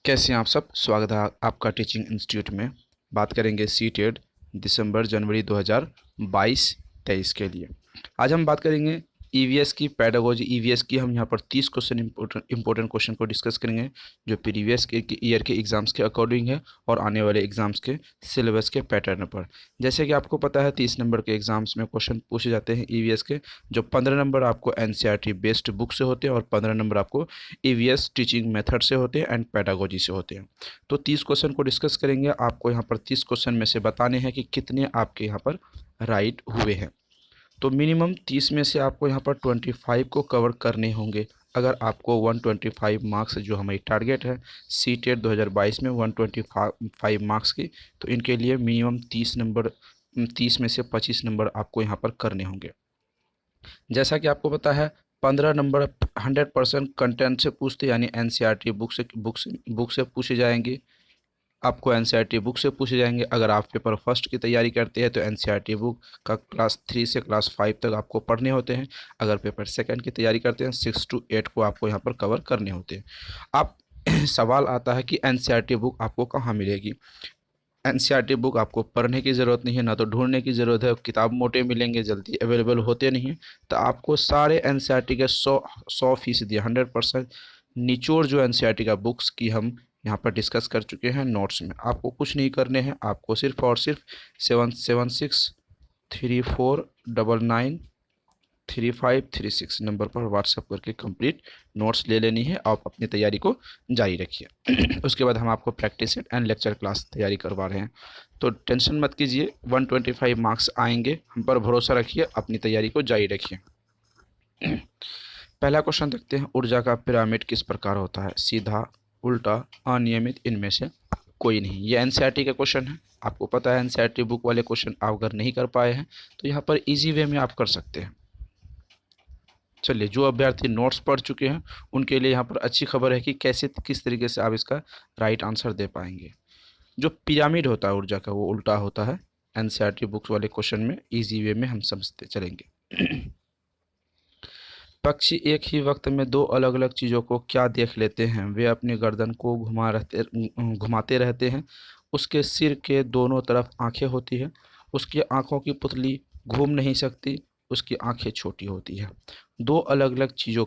कैसे हैं आप सब। स्वागत है आपका टीचिंग इंस्टीट्यूट में। बात करेंगे सीटेट दिसंबर जनवरी 2022-23 के लिए। आज हम बात करेंगे ईवीएस की पेडागोजी। ईवीएस की हम यहाँ पर 30 क्वेश्चन इंपॉर्टेंट क्वेश्चन को डिस्कस करेंगे जो प्रीवियस के ईयर के एग्ज़ाम्स के अकॉर्डिंग है और आने वाले एग्ज़ाम्स के सिलेबस के पैटर्न पर। जैसे कि आपको पता है 30 नंबर के एग्ज़ाम्स में क्वेश्चन पूछे जाते हैं ईवीएस के, जो 15 नंबर आपको एनसीईआरटी बेस्ड बुक से होते हैं और 15 नंबर आपको ईवीएस टीचिंग मेथड से होते हैं एंड पेडागोजी से होते हैं। तो 30 क्वेश्चन को डिस्कस करेंगे। आपको यहाँ पर 30 क्वेश्चन में से बताने हैं कि कितने आपके यहाँ पर राइट हुए हैं। तो मिनिमम 30 में से आपको यहाँ पर 25 को कवर करने होंगे। अगर आपको 125 मार्क्स जो हमारी टारगेट है सीटेट 2022 में 125 मार्क्स की, तो इनके लिए मिनिमम 30 में से 25 नंबर आपको यहाँ पर करने होंगे। जैसा कि आपको पता है 15 नंबर 100% कंटेंट से पूछते, यानी एनसीईआरटी बुक से पूछे जाएंगे। आपको एनसीईआरटी बुक से पूछे जाएंगे। अगर आप पेपर फर्स्ट की तैयारी करते हैं तो एनसीईआरटी बुक का क्लास 3 से क्लास 5 तक आपको पढ़ने होते हैं। अगर पेपर सेकंड की तैयारी करते हैं 6 to 8 को आपको यहाँ पर कवर करने होते हैं। आप सवाल आता है कि एनसीईआरटी बुक आपको कहाँ मिलेगी। एनसीईआरटी बुक आपको पढ़ने की ज़रूरत नहीं है, ना तो ढूंढने की ज़रूरत है। किताब मोटे मिलेंगे, जल्दी अवेलेबल होते नहीं हैं। तो आपको सारे एनसीईआरटी के 100% 100% निचोड़ जो एनसीईआरटी का बुक्स की हम यहाँ पर डिस्कस कर चुके हैं नोट्स में, आपको कुछ नहीं करने हैं। आपको सिर्फ और सिर्फ 776349933536 नंबर पर व्हाट्सअप करके कंप्लीट नोट्स ले लेनी है। आप अपनी तैयारी को जारी रखिए। उसके बाद हम आपको practice set and lecture class तैयारी करवा रहे हैं, तो टेंशन मत कीजिए। 125 मार्क्स आएंगे, हम पर भरोसा रखिए, अपनी तैयारी को जारी रखिए। पहला क्वेश्चन देखते हैं। ऊर्जा का पिरामिड किस प्रकार होता है? सीधा, उल्टा, अनियमित, इनमें से कोई नहीं। ये एनसीईआरटी का क्वेश्चन है। आपको पता है एनसीईआरटी बुक वाले क्वेश्चन आप अगर नहीं कर पाए हैं तो यहाँ पर इजी वे में आप कर सकते हैं। चलिए, जो अभ्यर्थी नोट्स पढ़ चुके हैं उनके लिए यहाँ पर अच्छी खबर है कि कैसे किस तरीके से आप इसका राइट आंसर दे पाएंगे। जो पिरामिड होता है ऊर्जा का वो उल्टा होता है। एनसीईआरटी बुक्स वाले क्वेश्चन में इजी वे में हम समझते चलेंगे। पक्षी एक ही वक्त में दो अलग अलग चीज़ों को क्या देख लेते हैं? वे अपनी गर्दन को घुमाते रहते हैं। उसके सिर के दोनों तरफ आंखें होती है। उसकी आंखों की पुतली घूम नहीं सकती। उसकी आंखें छोटी होती है। दो अलग अलग चीज़ों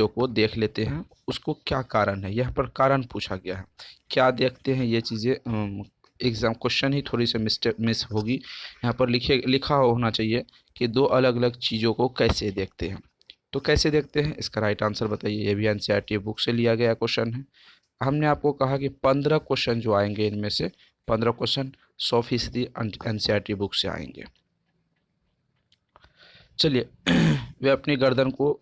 को देख लेते हैं, उसको क्या कारण है? यह पर कारण पूछा गया है। क्या देखते हैं ये चीज़ें? एग्ज़ाम क्वेश्चन ही थोड़ी सी मिस होगी। यहाँ पर लिखा होना चाहिए कि दो अलग अलग चीज़ों को कैसे देखते हैं। तो कैसे देखते हैं, इसका राइट आंसर बताइए। ये भी एनसीईआरटी बुक से लिया गया क्वेश्चन है। हमने आपको कहा कि 15 क्वेश्चन जो आएंगे इनमें से 15 क्वेश्चन 100% एनसीईआरटी बुक से आएंगे। चलिए, वे अपनी गर्दन को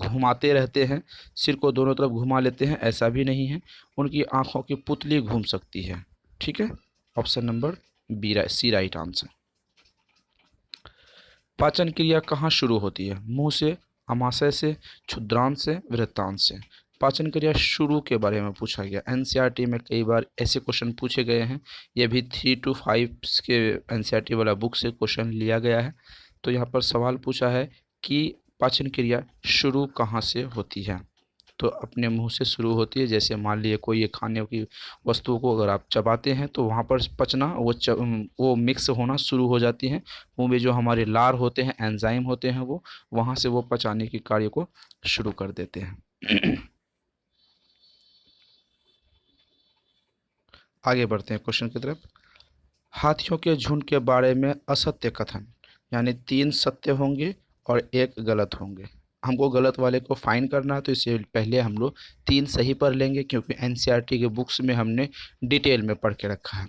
घुमाते रहते हैं, सिर को दोनों तरफ घुमा लेते हैं, ऐसा भी नहीं है। उनकी आंखों की पुतली घूम सकती है। ठीक है, option number C right answer. पाचन क्रिया कहाँ शुरू होती है? मुंह से, आमाशय से, क्षुद्रांत से, वृत्तांत से। पाचन क्रिया शुरू के बारे में पूछा गया। एनसीईआरटी में कई बार ऐसे क्वेश्चन पूछे गए हैं। ये भी 3 to 5 के एनसीईआरटी वाला बुक से क्वेश्चन लिया गया है। तो यहाँ पर सवाल पूछा है कि पाचन क्रिया शुरू कहाँ से होती है? तो अपने मुंह से शुरू होती है। जैसे मान लीजिए कोई ये खाने की वस्तुओं को अगर आप चबाते हैं तो वहाँ पर पचना वो मिक्स होना शुरू हो जाती हैं। मुंह में जो हमारे लार होते हैं, एंजाइम होते हैं, वो वहाँ से वो पचाने की कार्य को शुरू कर देते हैं। आगे बढ़ते हैं क्वेश्चन की तरफ। हाथियों के झुंड के बारे में असत्य कथन, यानी 3 सत्य होंगे और 1 गलत होंगे। हमको गलत वाले को फाइन करना है, तो इससे पहले हम लोग 3 सही पढ़ लेंगे, क्योंकि एनसीईआरटी के बुक्स में हमने डिटेल में पढ़ के रखा है।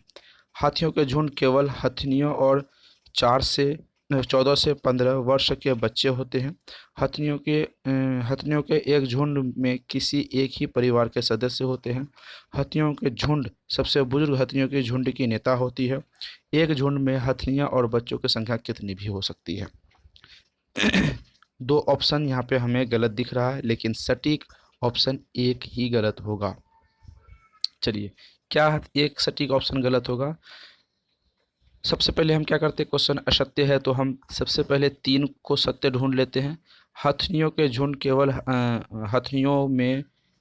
हाथियों के झुंड केवल हथनियों और 14 से 15 वर्ष के बच्चे होते हैं। हथनियों के एक झुंड में किसी एक ही परिवार के सदस्य होते हैं। हथिनियों के झुंड सबसे बुजुर्ग हथनियों के झुंड की नेता होती है। एक झुंड में हथनियाँ और बच्चों की संख्या कितनी भी हो सकती है? 2 ऑप्शन यहाँ पे हमें गलत दिख रहा है, लेकिन सटीक ऑप्शन 1 ही गलत होगा। चलिए, क्या एक सटीक ऑप्शन गलत होगा? सबसे पहले हम क्या करते हैं, क्वेश्चन असत्य है तो हम सबसे पहले 3 को सत्य ढूंढ लेते हैं। हथनियों के झुंड केवल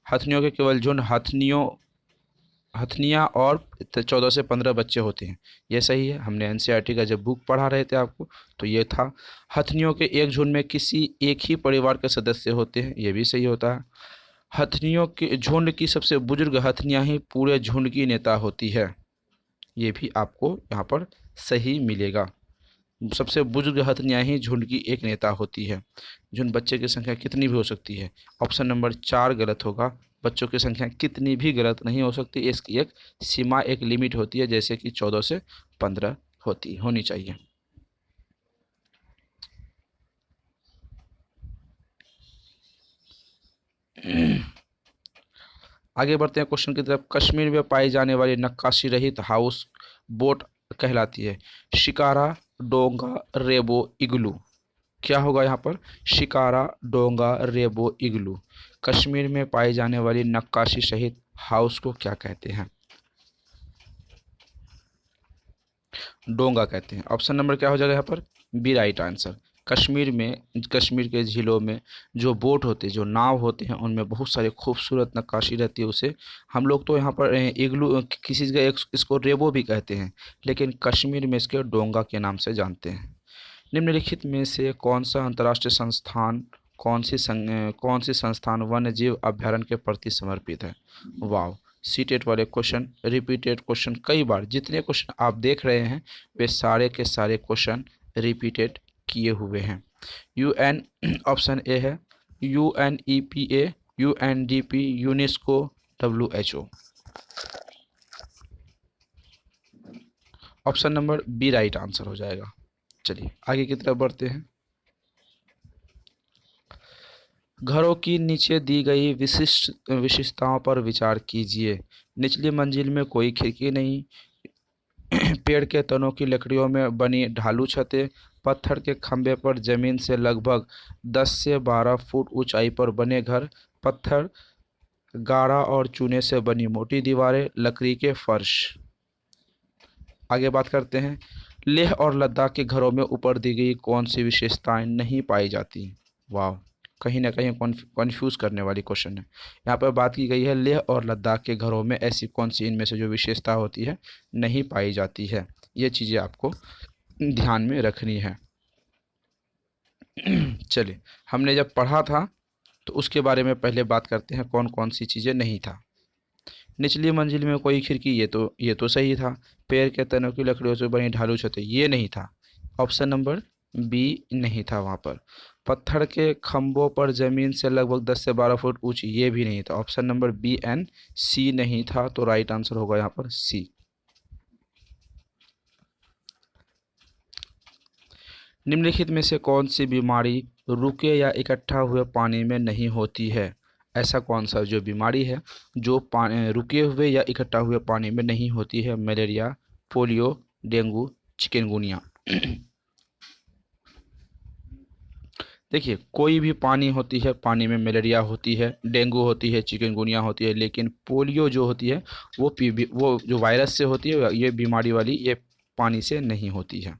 हथनियों के केवल झुंड हथनियाँ और 14 से 15 बच्चे होते हैं। यह सही है, हमने एनसीईआरटी का जब बुक पढ़ा रहे थे आपको तो ये था। हथनियों के एक झुंड में किसी एक ही परिवार के सदस्य होते हैं, ये भी सही होता है। हथनियों के झुंड की सबसे बुजुर्ग हथनियाँ ही पूरे झुंड की नेता होती है, ये भी आपको यहाँ पर सही मिलेगा। सबसे बुजुर्ग हथनियाँ ही झुंड की एक नेता होती है। झुंड बच्चे की संख्या कितनी भी हो सकती है, ऑप्शन नंबर 4 गलत होगा। बच्चों की संख्या कितनी भी गलत नहीं हो सकती, इसकी एक सीमा, एक लिमिट होती है, जैसे कि 14 से 15 होनी चाहिए। आगे बढ़ते हैं क्वेश्चन की तरफ। कश्मीर में पाई जाने वाली नक्काशी रहित हाउस बोट कहलाती है? शिकारा, डोंगा, रेबो, इग्लू। क्या होगा यहाँ पर? शिकारा, डोंगा, रेबो, इग्लू। कश्मीर में पाई जाने वाली नक्काशी सहित हाउस को क्या कहते हैं? डोंगा कहते हैं। ऑप्शन नंबर क्या हो जाएगा यहाँ पर? B right answer. कश्मीर के झीलों में जो बोट होते हैं, जो नाव होते हैं, उनमें बहुत सारी खूबसूरत नक्काशी रहती है। उसे हम लोग तो यहाँ पर इग्लू, किसी जगह इसको रेबो भी कहते हैं, लेकिन कश्मीर में इसके डोंगा के नाम से जानते हैं। निम्नलिखित में से कौन सा अंतर्राष्ट्रीय संस्थान, कौन सी संस्थान वन्य जीव अभ्यारण्य के प्रति समर्पित है? वाह, सीटेट वाले क्वेश्चन, रिपीटेड क्वेश्चन, कई बार जितने क्वेश्चन आप देख रहे हैं वे सारे के सारे क्वेश्चन रिपीटेड किए हुए हैं। यूएन, ऑप्शन ए है UNEPA, UNDP, UNESCO, WHO। Option number B right answer हो जाएगा। चलिए आगे की तरफ बढ़ते हैं। घरों की नीचे दी गई विशिष्टताओं पर विचार कीजिए। निचली मंजिल में कोई खिड़की नहीं, पेड़ के तनों की लकड़ियों में बनी ढालू छतें, पत्थर के खंभे पर जमीन से लगभग 10 से 12 फुट ऊंचाई पर बने घर, पत्थर, गारा और चूने से बनी मोटी दीवारें, लकड़ी के फर्श। आगे बात करते हैं। लेह और लद्दाख के घरों में ऊपर दी गई कौन सी विशेषताएं नहीं पाई जाती? वाह, कहीं ना कहीं कन्फ्यूज करने वाली क्वेश्चन है। यहाँ पर बात की गई है लेह और लद्दाख के घरों में ऐसी कौन सी इनमें से जो विशेषता होती है नहीं पाई जाती है। ये चीज़ें आपको ध्यान में रखनी है। चलिए, हमने जब पढ़ा था तो उसके बारे में पहले बात करते हैं, कौन कौन सी चीज़ें नहीं था। निचली मंजिल में कोई खिड़की, ये तो सही था। पेड़ के तनों की लकड़ियों से बनी ढालू छतें, ये नहीं था। ऑप्शन नंबर बी नहीं था वहाँ पर। पत्थर के खंभों पर जमीन से लगभग 10 से 12 फुट ऊंची, ये भी नहीं था। ऑप्शन नंबर बी एंड सी नहीं था, तो राइट आंसर होगा यहाँ पर सी। निम्नलिखित में से कौन सी बीमारी रुके या इकट्ठा हुए पानी में नहीं होती है? ऐसा कौन सा जो बीमारी है जो रुके हुए या इकट्ठा हुए पानी में नहीं होती है? Malaria, polio, dengue, chikungunya. देखिए, कोई भी पानी होती है, पानी में मलेरिया होती है, डेंगू होती है, चिकनगुनिया होती है, लेकिन पोलियो जो होती है वो जो वायरस से होती है, ये बीमारी वाली ये पानी से नहीं होती है।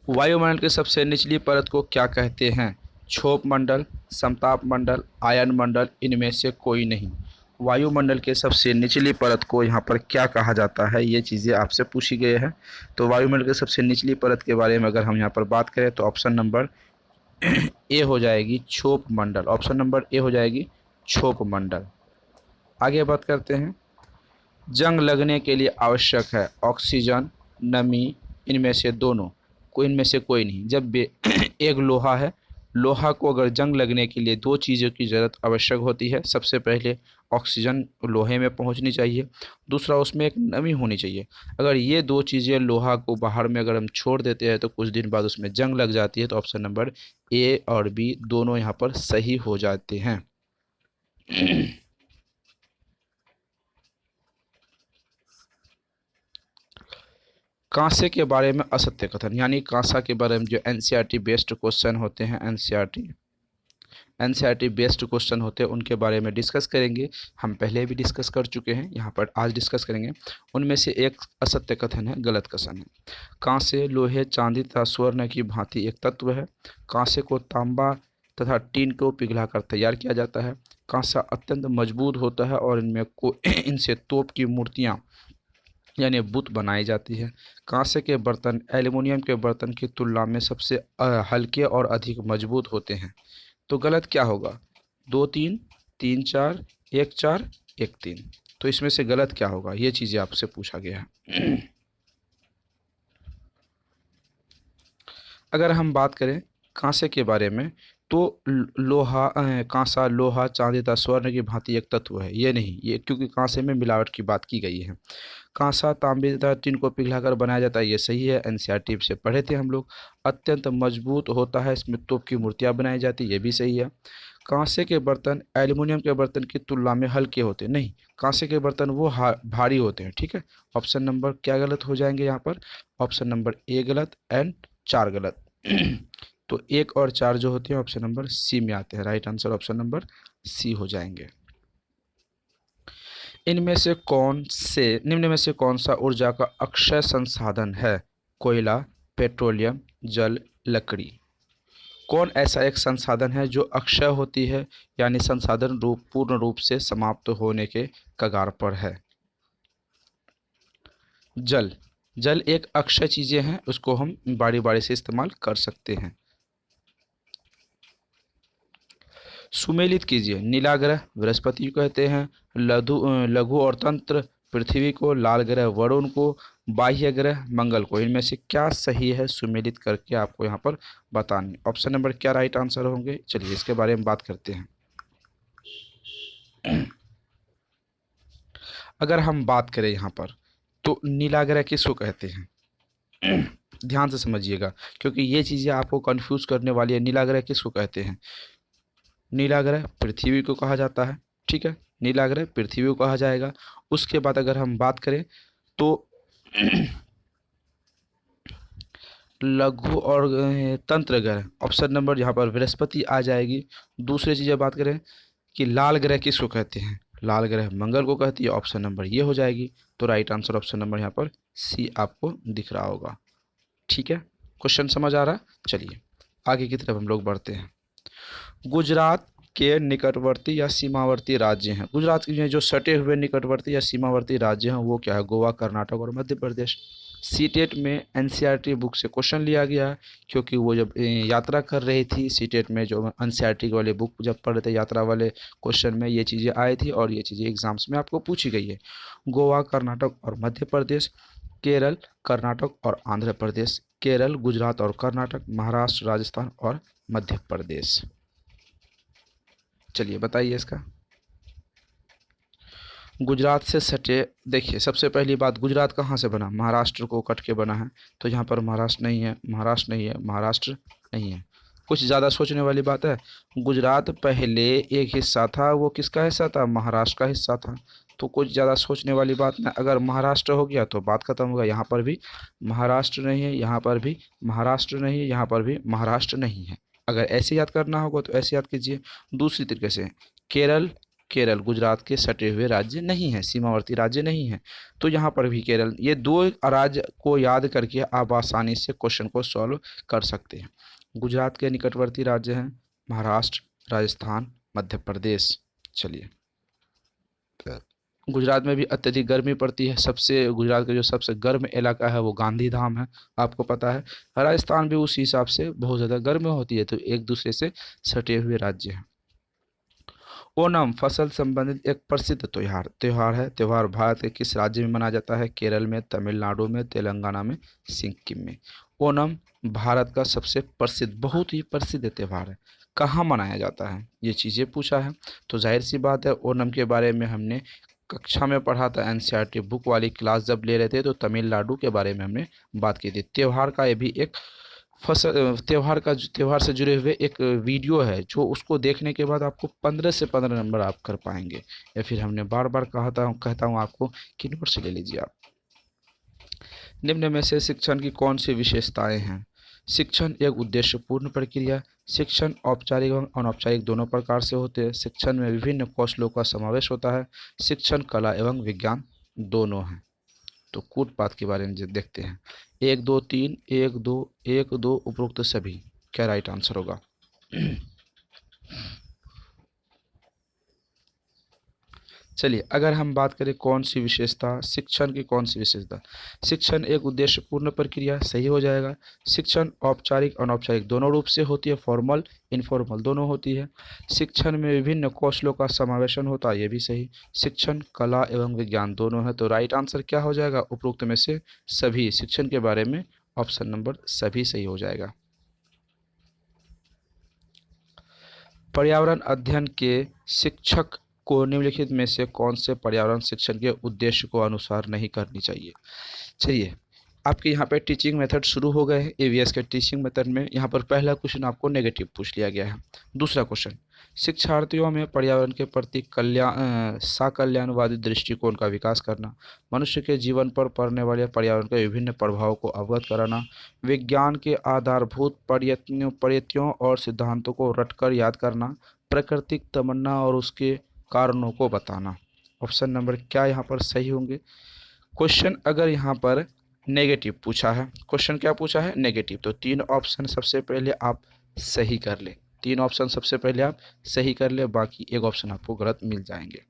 वायुमंडल की सबसे निचली परत को क्या कहते हैं? क्षोभ मंडल, समताप मंडल, आयन मंडल, इनमें से कोई नहीं। वायुमंडल के सबसे निचली परत को यहाँ पर क्या कहा जाता है, ये चीज़ें आपसे पूछी गई है। तो वायुमंडल के सबसे निचली परत के बारे में अगर हम यहाँ पर बात करें तो ऑप्शन नंबर ए हो जाएगी क्षोभ मंडल। ऑप्शन नंबर ए हो जाएगी क्षोभ मंडल। आगे बात करते हैं। जंग लगने के लिए आवश्यक है ऑक्सीजन, नमी, इनमें से दोनों, इनमें से कोई नहीं। जब एक लोहा है, लोहा को अगर जंग लगने के लिए दो चीज़ों की ज़रूरत आवश्यक होती है। सबसे पहले ऑक्सीजन लोहे में पहुंचनी चाहिए, दूसरा उसमें एक नमी होनी चाहिए। अगर ये दो चीज़ें लोहा को बाहर में अगर हम छोड़ देते हैं तो कुछ दिन बाद उसमें जंग लग जाती है। तो ऑप्शन नंबर ए और बी दोनों यहाँ पर सही हो जाते हैं। कांसे के बारे में असत्य कथन, यानी कांसा के बारे में जो एनसीईआरटी बेस्ड क्वेश्चन होते हैं, एनसीईआरटी बेस्ड क्वेश्चन होते हैं, उनके बारे में डिस्कस करेंगे। हम पहले भी डिस्कस कर चुके हैं, यहाँ पर आज डिस्कस करेंगे। उनमें से एक असत्य कथन है, गलत कथन है। कांसे, लोहे, चांदी तथा स्वर्ण की भांति एक तत्व है। कांसे को तथा टीन को पिघलाकर तैयार किया जाता है। कांसा अत्यंत मजबूत होता है और इनसे तोप की मूर्तियाँ यानी बुत बनाई जाती है। कांसे के बर्तन एल्युमिनियम के बर्तन की तुलना में सबसे हल्के और अधिक मजबूत होते हैं। तो गलत क्या होगा? 2-3, 3-4, 1-4, 1-3। तो इसमें से गलत क्या होगा? ये चीज़ें आपसे पूछा गया है। अगर हम बात करें कांसे के बारे में, तो लोहा कांसा लोहा चांदी तथा स्वर्ण की भांति एक तत्व है, ये नहीं, ये क्योंकि कांसे में मिलावट की बात की गई है। कांसा तांबे तथा टिन को पिघलाकर बनाया जाता है, ये सही है, एनसीईआरटी से पढ़े थे हम लोग। अत्यंत मजबूत होता है, इसमें तोप की मूर्तियाँ बनाई जाती है, ये भी सही है। कांसे के बर्तन एल्युमिनियम के बर्तन की तुलना में हल्के होते हैं, नहीं, कांसे के बर्तन वो भारी होते हैं, ठीक है। ऑप्शन नंबर क्या गलत हो जाएंगे यहाँ पर? ऑप्शन नंबर ए गलत एंड 4 गलत। तो 1 और 4 जो होते हैं ऑप्शन नंबर सी में आते हैं। Right answer option number C हो जाएंगे। निम्न में से कौन सा ऊर्जा का अक्षय संसाधन है? कोयला, पेट्रोलियम, जल, लकड़ी। कौन ऐसा एक संसाधन है जो अक्षय होती है, यानी संसाधन पूर्ण रूप से समाप्त होने के कगार पर है? जल। जल एक अक्षय चीजें हैं, उसको हम बारी बारी से इस्तेमाल कर सकते हैं। सुमेलित कीजिए। नीला ग्रह बृहस्पति को कहते हैं, लघु और तंत्र पृथ्वी को, लाल ग्रह वरुण को, बाह्य ग्रह मंगल को। इनमें से क्या सही है सुमेलित करके आपको यहाँ पर बतानी। ऑप्शन नंबर क्या राइट आंसर होंगे? चलिए इसके बारे में बात करते हैं। अगर हम बात करें यहाँ पर, तो नीला ग्रह किसको कहते हैं? ध्यान से समझिएगा, क्योंकि ये चीज़ें आपको कंफ्यूज करने वाली है। नीला ग्रह किसको कहते हैं? नीला ग्रह पृथ्वी को कहा जाता है, ठीक है, नीला ग्रह पृथ्वी को कहा जाएगा। उसके बाद अगर हम बात करें तो लघु और तंत्र ग्रह, ऑप्शन नंबर यहाँ पर बृहस्पति आ जाएगी। दूसरी चीज़ें बात करें कि लाल ग्रह किसको कहते हैं? लाल ग्रह मंगल को कहती है, ऑप्शन नंबर ये हो जाएगी। तो राइट आंसर ऑप्शन नंबर यहाँ पर सी आपको दिख रहा होगा, ठीक है। क्वेश्चन समझ आ रहा है? चलिए आगे की तरफ हम लोग बढ़ते हैं। गुजरात के निकटवर्ती या सीमावर्ती राज्य हैं। गुजरात के जो सटे हुए निकटवर्ती या सीमावर्ती राज्य हैं वो क्या है? गोवा, कर्नाटक और मध्य प्रदेश। सीटेट में एनसीईआरटी बुक से क्वेश्चन लिया गया है, क्योंकि वो जब यात्रा कर रही थी सीटेट में, जो एनसीईआरटी वाले बुक जब पढ़ रहे थे यात्रा वाले क्वेश्चन में ये चीज़ें आई थी और ये चीज़ें एग्जाम्स में आपको पूछी गई है। गोवा, कर्नाटक और मध्य प्रदेश, केरल, कर्नाटक और आंध्र प्रदेश, केरल, गुजरात और कर्नाटक, महाराष्ट्र, राजस्थान और मध्य प्रदेश। चलिए बताइए इसका। गुजरात से सटे, देखिए सबसे पहली बात, गुजरात कहाँ से बना? महाराष्ट्र को कट के बना है, तो यहाँ पर महाराष्ट्र नहीं है, महाराष्ट्र नहीं है, महाराष्ट्र नहीं है। कुछ ज़्यादा सोचने वाली बात है। गुजरात पहले एक हिस्सा था, वो किसका हिस्सा था? महाराष्ट्र का हिस्सा था। तो कुछ ज़्यादा सोचने वाली बात नहीं, अगर महाराष्ट्र हो गया तो बात खत्म होगा। यहाँ पर भी महाराष्ट्र नहीं है, यहाँ पर भी महाराष्ट्र नहीं है, यहाँ पर भी महाराष्ट्र नहीं है। अगर ऐसे याद करना होगा तो ऐसे याद कीजिए। दूसरी तरीके से केरल, केरल गुजरात के सटे हुए राज्य नहीं है, सीमावर्ती राज्य नहीं है, तो यहाँ पर भी केरल। ये दो राज्य को याद करके आप आसानी से क्वेश्चन को सॉल्व कर सकते हैं। गुजरात के निकटवर्ती राज्य हैं महाराष्ट्र, राजस्थान, मध्य प्रदेश। चलिए, गुजरात में भी अत्यधिक गर्मी पड़ती है। गुजरात का जो सबसे गर्म इलाका है वो गांधीधाम है, आपको पता है। राजस्थान भी उसी हिसाब से बहुत ज़्यादा गर्मी होती है, तो एक दूसरे से सटे हुए राज्य हैं। ओणम फसल संबंधित एक प्रसिद्ध त्योहार है। त्योहार भारत के किस राज्य में मनाया जाता है? केरल में, तमिलनाडु में, तेलंगाना में, सिक्किम में। ओणम भारत का सबसे प्रसिद्ध, बहुत ही प्रसिद्ध त्योहार है। कहाँ मनाया जाता है? ये चीज़ें पूछा है, तो जाहिर सी बात है ओणम के बारे में हमने कक्षा में पढ़ा था। एनसीईआरटी बुक वाली क्लास जब ले रहे थे तो तमिलनाडु के बारे में हमने बात की थी। त्योहार का ये भी एक त्योहार से जुड़े हुए एक वीडियो है, जो उसको देखने के बाद आपको 15 से 15 नंबर आप कर पाएंगे। या फिर हमने बार बार कहता हूँ आपको कि नोट से ले लीजिए आप। निम्न में से शिक्षण की कौन सी विशेषताएं हैं? शिक्षण एक उद्देश्यपूर्ण प्रक्रिया। शिक्षण औपचारिक एवं अनौपचारिक दोनों प्रकार से होते हैं। शिक्षण में विभिन्न कौशलों का समावेश होता है। शिक्षण कला एवं विज्ञान दोनों हैं। तो कूट पात के बारे में देखते हैं। 1 2 3, 1 2 1 2 उपरोक्त सभी, क्या राइट आंसर होगा? चलिए, अगर हम बात करें कौन सी विशेषता, शिक्षण की कौन सी विशेषता। शिक्षण एक उद्देश्यपूर्ण प्रक्रिया, सही हो जाएगा। शिक्षण औपचारिक अनौपचारिक दोनों रूप से होती है, फॉर्मल इनफॉर्मल दोनों होती है। शिक्षण में विभिन्न कौशलों का समावेशन होता है, ये भी सही। शिक्षण कला एवं विज्ञान दोनों है, तो राइट आंसर क्या हो जाएगा उपरोक्त में से सभी। शिक्षण के बारे में ऑप्शन नंबर सभी सही हो जाएगा। पर्यावरण अध्ययन के शिक्षक को निम्नलिखित में से कौन से पर्यावरण शिक्षण के उद्देश्य को अनुसार नहीं करनी चाहिए। चलिए, आपके यहाँ पे टीचिंग मेथड शुरू हो गए हैं। एवीएस के टीचिंग मेथड में यहाँ पर पहला क्वेश्चन आपको नेगेटिव पूछ लिया गया है। दूसरा क्वेश्चन, शिक्षार्थियों में पर्यावरण के प्रति साकल्याणवादी दृष्टिकोण का विकास करना, मनुष्य के जीवन पर पड़ने वाले पर्यावरण के विभिन्न प्रभावों को अवगत कराना, विज्ञान के आधारभूत प्रयत्नों और सिद्धांतों को रटकर याद करना, प्राकृतिक तमन्ना और उसके कारणों को बताना। ऑप्शन नंबर क्या यहाँ पर सही होंगे। क्वेश्चन अगर यहाँ पर नेगेटिव पूछा है, क्वेश्चन क्या पूछा है नेगेटिव, तो तीन ऑप्शन सबसे पहले आप सही कर ले। तीन ऑप्शन सबसे पहले आप सही कर ले, बाकी एक ऑप्शन आपको गलत मिल जाएंगे।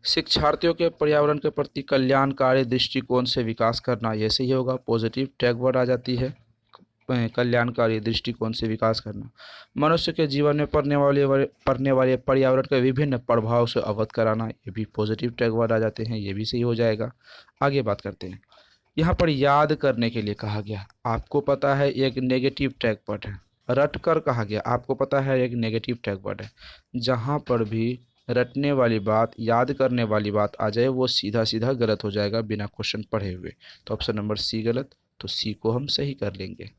शिक्षार्थियों के पर्यावरण के प्रति कल्याणकारी दृष्टिकोण से विकास करना, ये सही होगा। पॉजिटिव टैग वर्ड आ जाती है, कल्याणकारी दृष्टिकोण से विकास करना। मनुष्य के जीवन में पड़ने वाले पर्यावरण के विभिन्न प्रभाव से अवगत कराना, ये भी पॉजिटिव टैग वर्ड आ जाते हैं, ये भी सही हो जाएगा। आगे बात करते हैं। यहाँ पर याद करने के लिए कहा गया, आपको पता है एक नेगेटिव टैग वर्ड है। रट कर कहा गया, आपको पता है एक नेगेटिव टैग वर्ड है। जहाँ पर भी रटने वाली बात, याद करने वाली बात आ जाए, वो सीधा सीधा गलत हो जाएगा बिना क्वेश्चन पढ़े हुए। तो ऑप्शन नंबर सी गलत, तो सी को हम सही कर लेंगे।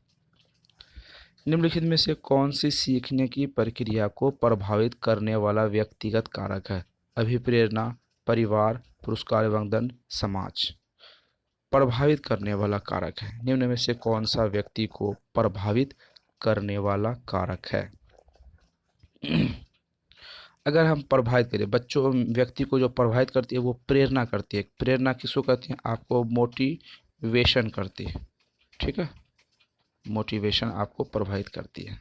निम्नलिखित में से कौन सी सीखने की प्रक्रिया को प्रभावित करने वाला व्यक्तिगत कारक है। अभिप्रेरणा, परिवार, पुरस्कार एवं दंड, समाज। प्रभावित करने वाला कारक है, निम्न में से कौन सा व्यक्ति को प्रभावित करने वाला कारक है। अगर हम प्रभावित करें, बच्चों व्यक्ति को जो प्रभावित करती है वो प्रेरणा करती है। प्रेरणा किसको कहती है, आपको मोटिवेशन करती है, ठीक है, मोटिवेशन आपको प्रभावित करती है।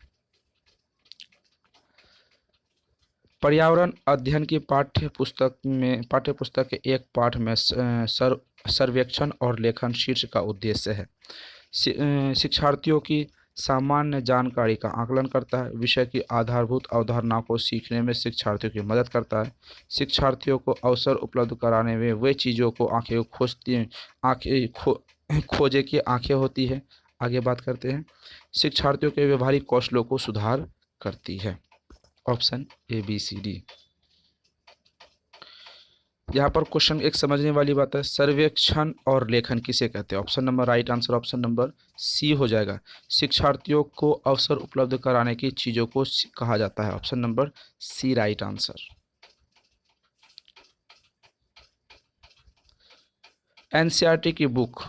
पर्यावरण अध्ययन की पाठ्य पुस्तक के एक पाठ में सर्वेक्षण और लेखन शीर्ष का उद्देश्य है। शिक्षार्थियों की सामान्य जानकारी का आकलन करता है, विषय की आधारभूत अवधारणा को सीखने में शिक्षार्थियों की मदद करता है, शिक्षार्थियों को अवसर उपलब्ध कराने में वे चीज़ों को खोजे की आंखें होती है। आगे बात करते हैं, शिक्षार्थियों के व्यवहारिक कौशलों को सुधार करती है। Option A B C D. यहाँ पर क्वेश्चन एक समझने वाली बात है, सर्वेक्षण और लेखन किसे कहते हैं। Option number right answer option number C हो जाएगा। शिक्षार्थियों को अवसर उपलब्ध कराने की चीज़ों को कहा जाता है। Option number C right answer. NCERT की बुक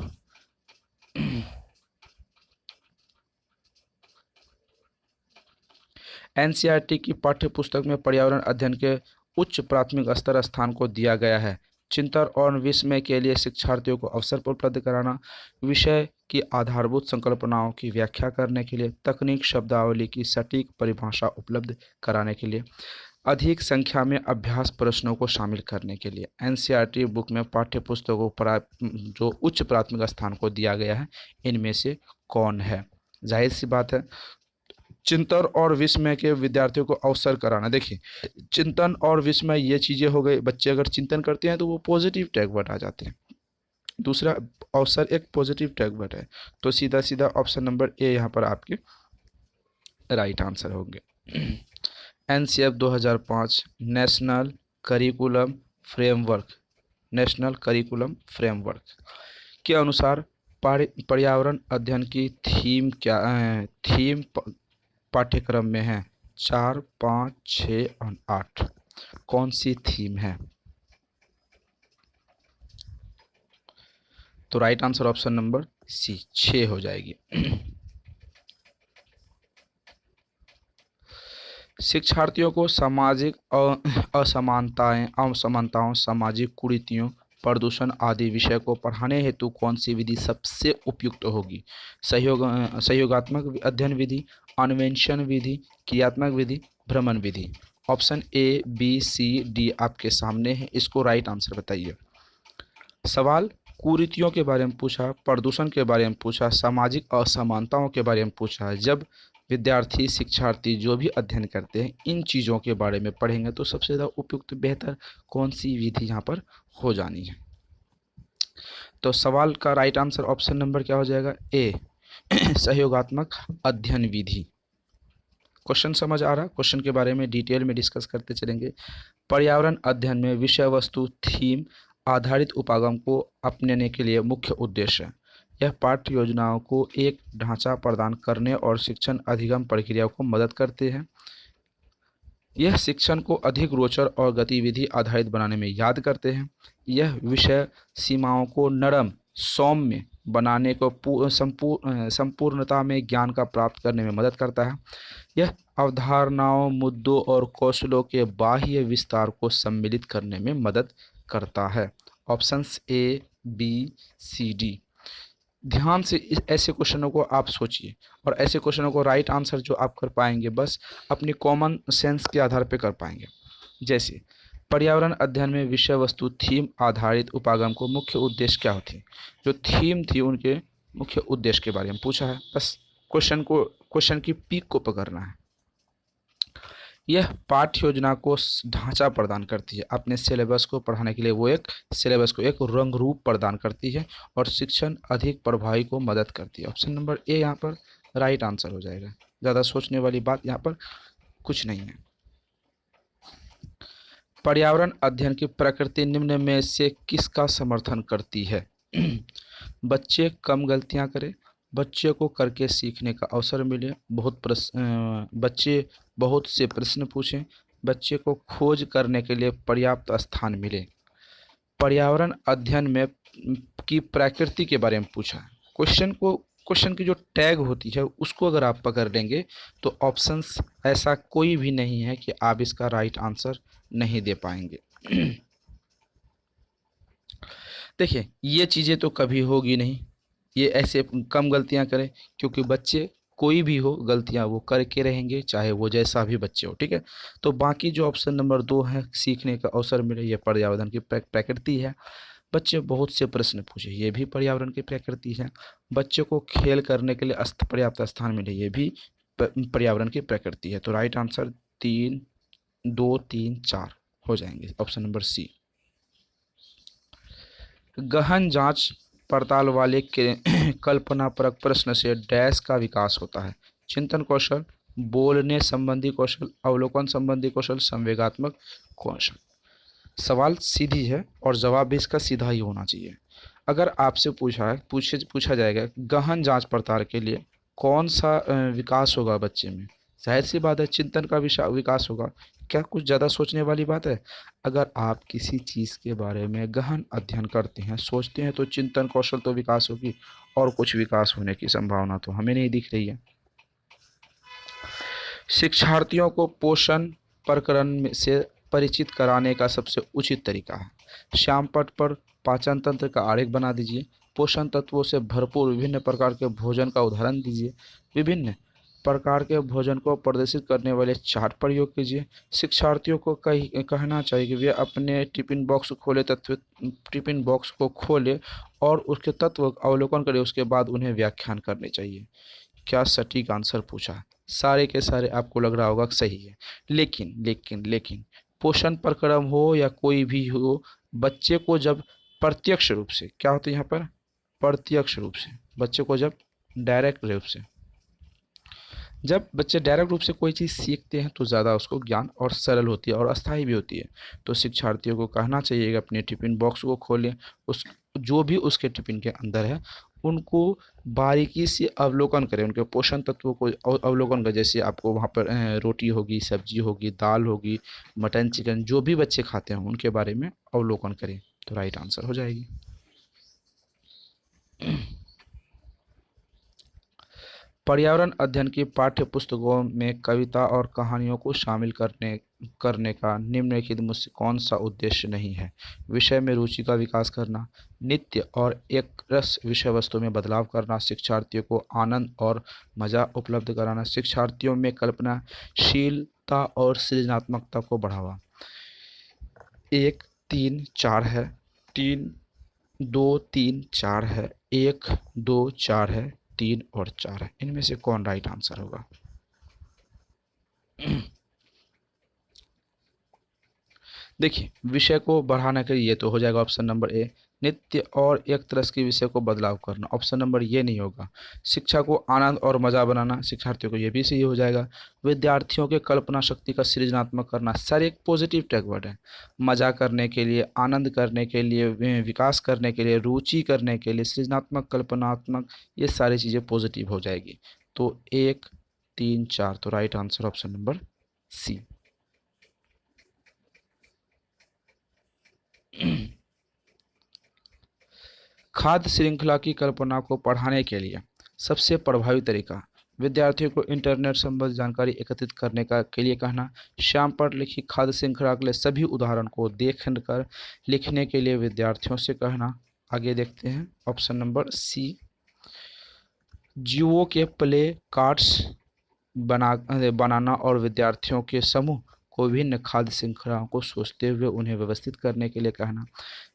एनसीईआरटी की पाठ्य पुस्तक में पर्यावरण अध्ययन के उच्च प्राथमिक स्तर स्थान को दिया गया है। चिंतन और विस्मय के लिए शिक्षार्थियों को अवसर उपलब्ध कराना, विषय की आधारभूत संकल्पनाओं की व्याख्या करने के लिए, तकनीक शब्दावली की सटीक परिभाषा उपलब्ध कराने के लिए, अधिक संख्या में अभ्यास प्रश्नों को शामिल करने के लिए। एनसीईआरटी बुक में पाठ्य पुस्तकों पर जो उच्च प्राथमिक स्थान को दिया गया है, इनमें से कौन है। जाहिर सी बात है, चिंतन और विस्मय के विद्यार्थियों को अवसर कराना। देखिए, चिंतन और विस्मय ये चीज़ें हो गई, बच्चे अगर चिंतन करते हैं तो वो पॉजिटिव टैग वर्ड आ जाते हैं। दूसरा, अवसर एक पॉजिटिव टैग वर्ड है, तो सीधा सीधा ऑप्शन नंबर ए यहाँ पर आपके राइट आंसर होंगे। एनसीएफ 2005 नेशनल करिकुलम फ्रेमवर्क के अनुसार पर्यावरण अध्ययन की थीम पाठ्यक्रम में है 4, 5, 6 और 8। कौन सी थीम है। तो right answer option number C 6 हो जाएगी। शिक्षार्थियों को सामाजिक असमानताओं, सामाजिक कुरीतियों, प्रदूषण आदि विषय को पढ़ाने हेतु कौन सी विधि सबसे उपयुक्त होगी। सहयोगात्मक अध्ययन विधि, अन्वेषण विधि, क्रियात्मक विधि, भ्रमण विधि। Option A B C D आपके सामने है, इसको राइट आंसर बताइए। सवाल कुरीतियों के बारे में पूछा, प्रदूषण के बारे में पूछा, सामाजिक असमानताओं के बारे में पूछा। जब विद्यार्थी शिक्षार्थी जो भी अध्ययन करते हैं इन चीज़ों के बारे में पढ़ेंगे तो सबसे ज़्यादा उपयुक्त बेहतर कौन सी विधि यहाँ पर हो जानी है। तो सवाल का राइट आंसर ऑप्शन नंबर क्या हो जाएगा, ए सहयोगात्मक अध्ययन विधि। क्वेश्चन समझ आ रहा, क्वेश्चन के बारे में डिटेल में डिस्कस करते चलेंगे। पर्यावरण अध्ययन में विषय वस्तु थीम आधारित उपागम को अपनाने के लिए मुख्य उद्देश्य है। यह पाठ्य योजनाओं को एक ढांचा प्रदान करने और शिक्षण अधिगम प्रक्रिया को मदद करते हैं। यह शिक्षण को अधिक रोचक और गतिविधि आधारित बनाने में याद करते हैं। यह विषय सीमाओं को नरम सौम्य बनाने को संपूर्णता में ज्ञान का प्राप्त करने में मदद करता है। यह अवधारणाओं, मुद्दों और कौशलों के बाह्य विस्तार को सम्मिलित करने में मदद करता है। Options A B C D. ध्यान से ऐसे क्वेश्चनों को आप सोचिए और ऐसे क्वेश्चनों को राइट आंसर जो आप कर पाएंगे बस अपनी कॉमन सेंस के आधार पर कर पाएंगे। जैसे पर्यावरण अध्ययन में विषय वस्तु थीम आधारित उपागम को मुख्य उद्देश्य क्या होती है, जो थीम थी उनके मुख्य उद्देश्य के बारे में पूछा है। बस क्वेश्चन की पीक को पकड़ना है। यह पाठ्य योजना को ढांचा प्रदान करती है, अपने सिलेबस को पढ़ाने के लिए वो एक सिलेबस को एक रंग रूप प्रदान करती है और शिक्षण अधिक प्रभावी को मदद करती है। ऑप्शन नंबर ए यहाँ पर राइट आंसर हो जाएगा। ज़्यादा सोचने वाली बात यहाँ पर कुछ नहीं है। पर्यावरण अध्ययन की प्रकृति निम्न में से किसका समर्थन करती है? बच्चे कम गलतियाँ करें, बच्चे को करके सीखने का अवसर मिले, बच्चे बहुत से प्रश्न पूछें, बच्चे को खोज करने के लिए पर्याप्त स्थान मिले। पर्यावरण अध्ययन में की प्रकृति के बारे में पूछा है। क्वेश्चन की जो टैग होती है उसको अगर आप पकड़ लेंगे तो ऑप्शंस ऐसा कोई भी नहीं है कि आप इसका राइट आंसर नहीं दे पाएंगे। देखिए ये चीज़ें तो कभी होगी नहीं, ये ऐसे कम गलतियां करें, क्योंकि बच्चे कोई भी हो गलतियां वो करके रहेंगे चाहे वो जैसा भी बच्चे हो, ठीक है। तो बाकी जो ऑप्शन नंबर 2 है सीखने का अवसर मिले, ये पर्यावरण की प्रकृति है। बच्चे बहुत से प्रश्न पूछे, ये भी पर्यावरण की प्रकृति है। बच्चे को खेल करने के लिए पर्याप्त स्थान मिले, ये भी पर्यावरण की प्रकृति है। तो राइट आंसर 3, 2, 3, 4 हो जाएंगे। Option number C. गहन जांच पड़ताल वाले के कल्पनापरक प्रश्न से डैश का विकास होता है। चिंतन कौशल, बोलने संबंधी कौशल, अवलोकन संबंधी कौशल, संवेगात्मक कौशल। सवाल सीधी है और जवाब भी इसका सीधा ही होना चाहिए। अगर आपसे पूछा जाएगा गहन जांच पड़ताल के लिए कौन सा विकास होगा बच्चे में, जाहिर सी बात है चिंतन का विकास होगा। क्या कुछ ज़्यादा सोचने वाली बात है? अगर आप किसी चीज़ के बारे में गहन अध्ययन करते हैं, सोचते हैं, तो चिंतन कौशल तो विकास होगी, और कुछ विकास होने की संभावना तो हमें नहीं दिख रही है। शिक्षार्थियों को पोषण प्रकरण से परिचित कराने का सबसे उचित तरीका है। श्याम पट पर पाचन तंत्र का आरेख बना दीजिए। पोषण तत्वों से भरपूर विभिन्न प्रकार के भोजन का उदाहरण दीजिए। विभिन्न प्रकार के भोजन को प्रदर्शित करने वाले चार्ट प्रयोग कीजिए। शिक्षार्थियों को कहना चाहिए कि वे अपने टिफिन बॉक्स को खोले और उसके तत्व अवलोकन करें, उसके बाद उन्हें व्याख्यान करने चाहिए। क्या सटीक आंसर पूछा? सारे के सारे आपको लग रहा होगा सही है, लेकिन लेकिन लेकिन पोषण प्रक्रम हो या कोई भी हो, बच्चे को जब प्रत्यक्ष रूप से, क्या होता है यहाँ पर, प्रत्यक्ष रूप से, बच्चे को जब डायरेक्ट रूप से, जब बच्चे डायरेक्ट रूप से कोई चीज़ सीखते हैं तो ज़्यादा उसको ज्ञान और सरल होती है और अस्थायी भी होती है। तो शिक्षार्थियों को कहना चाहिए कि अपने टिफिन बॉक्स को खोलें, उस जो भी उसके टिफिन के अंदर है उनको बारीकी से अवलोकन करें, उनके पोषण तत्वों को अवलोकन करें। जैसे आपको वहाँ पर रोटी होगी, सब्जी होगी, दाल होगी, मटन, चिकन, जो भी बच्चे खाते हैं उनके बारे में अवलोकन करें, तो राइट आंसर हो जाएगी। पर्यावरण अध्ययन की पाठ्य पुस्तकों में कविता और कहानियों को शामिल करने का निम्नलिखित मुझसे कौन सा उद्देश्य नहीं है? विषय में रुचि का विकास करना, नित्य और एक रस विषय वस्तु में बदलाव करना, शिक्षार्थियों को आनंद और मज़ा उपलब्ध कराना, शिक्षार्थियों में कल्पनाशीलता और सृजनात्मकता को बढ़ावा। 1 3 4 है, 3 2 3 4 है, 1 2 4 है, 3 और 4 है। इनमें से कौन राइट आंसर होगा? देखिए, विषय को बढ़ाने के लिए तो हो जाएगा ऑप्शन नंबर ए, नित्य और एक तरह के विषय को बदलाव करना। ऑप्शन नंबर ये नहीं होगा। शिक्षा को आनंद और मज़ा बनाना, शिक्षार्थियों को ये भी सही हो जाएगा। विद्यार्थियों के कल्पना शक्ति का सृजनात्मक करना, सर एक पॉजिटिव टैग वर्ड है। मज़ा करने के लिए, आनंद करने के लिए, विकास करने के लिए, रुचि करने के लिए, सृजनात्मक, कल्पनात्मक, ये सारी चीज़ें पॉजिटिव हो जाएगी। तो 1 3 4, तो right answer option number C. खाद्य श्रृंखला की कल्पना को पढ़ाने के लिए सबसे प्रभावी तरीका, विद्यार्थियों को इंटरनेट संबंधी जानकारी एकत्रित करने का के लिए कहना, श्याम पर लिखी खाद्य श्रृंखला के लिए सभी उदाहरण को देख कर लिखने के लिए विद्यार्थियों से कहना। आगे देखते हैं ऑप्शन नंबर सी, जीवों के प्ले कार्ड्स बनाना और विद्यार्थियों के समूह को विभिन्न खाद्य श्रृंखलाओं को सोचते हुए उन्हें व्यवस्थित करने के लिए कहना,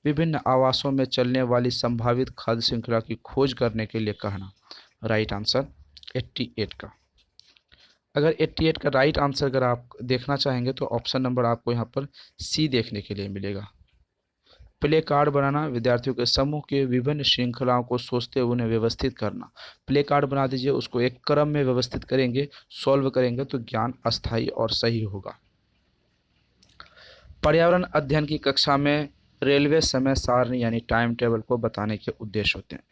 विभिन्न आवासों में चलने वाली संभावित खाद्य श्रृंखला की खोज करने के लिए कहना। राइट आंसर 88 का। अगर 88 का राइट आंसर अगर आप देखना चाहेंगे तो ऑप्शन नंबर आपको यहाँ पर सी देखने के लिए मिलेगा। प्ले कार्ड बनाना, विद्यार्थियों के समूह के विभिन्न श्रृंखलाओं को सोचते हुए उन्हें व्यवस्थित करना। प्ले कार्ड बना दीजिए, उसको एक क्रम में व्यवस्थित करेंगे, सॉल्व करेंगे तो ज्ञान अस्थायी और सही होगा। पर्यावरण अध्ययन की कक्षा में रेलवे समय सारणी यानी टाइम टेबल को बताने के उद्देश्य होते हैं।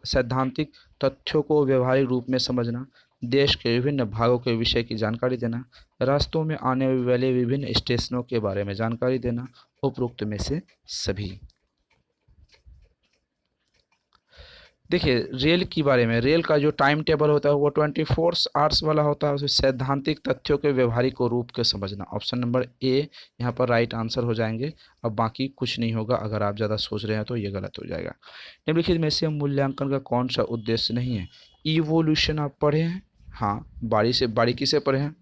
सैद्धांतिक तथ्यों को व्यवहारिक रूप में समझना, देश के विभिन्न भागों के विषय की जानकारी देना, रास्तों में आने वाले विभिन्न स्टेशनों के बारे में जानकारी देना, उपरोक्त में से सभी। देखिए, रेल के बारे में, रेल का जो टाइम टेबल होता है वो 24 आवर्स वाला होता है। उसे सैद्धांतिक तथ्यों के व्यवहारिक रूप के समझना। ऑप्शन नंबर ए यहाँ पर राइट आंसर हो जाएंगे। अब बाकी कुछ नहीं होगा, अगर आप ज़्यादा सोच रहे हैं तो ये गलत हो जाएगा। निम्नलिखित में से मूल्यांकन का कौन सा उद्देश्य नहीं है? इवोल्यूशन आप पढ़े हैं? हाँ, बारीकी से पढ़े हैं।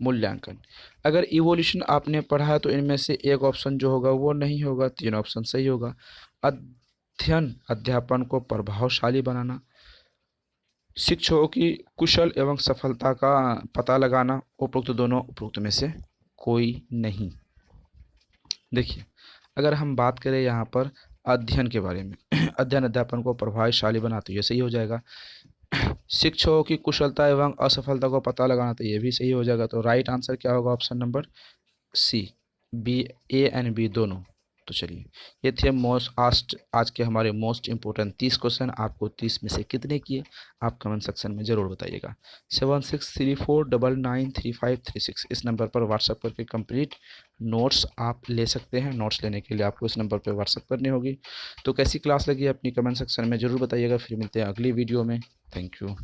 मूल्यांकन, अगर इवोल्यूशन आपने पढ़ा है तो इनमें से एक ऑप्शन जो होगा वो नहीं होगा, 3 ऑप्शन सही होगा। अध्ययन अध्यापन को प्रभावशाली बनाना, शिक्षकों की कुशल एवं सफलता का पता लगाना, उपरोक्त में से कोई नहीं। देखिए, अगर हम बात करें यहाँ पर अध्ययन के बारे में, अध्ययन अध्यापन को प्रभावशाली बनाते, ये सही हो जाएगा। शिक्षकों की कुशलता एवं असफलता को पता लगाना, तो ये भी सही हो जाएगा। तो राइट आंसर क्या होगा? Option number C, B, A and B दोनों। तो चलिए, ये थे आज के हमारे मोस्ट इंपोर्टेंट 30 क्वेश्चन। आपको 30 में से कितने किए आप कमेंट सेक्शन में ज़रूर बताइएगा। 7634993536 इस नंबर पर व्हाट्सएप करके कंप्लीट नोट्स आप ले सकते हैं। नोट्स लेने के लिए आपको इस नंबर पर व्हाट्सएप करनी होगी। तो कैसी क्लास लगी अपनी कमेंट सेक्शन में ज़रूर बताइएगा। फिर मिलते हैं अगली वीडियो में। Thank you.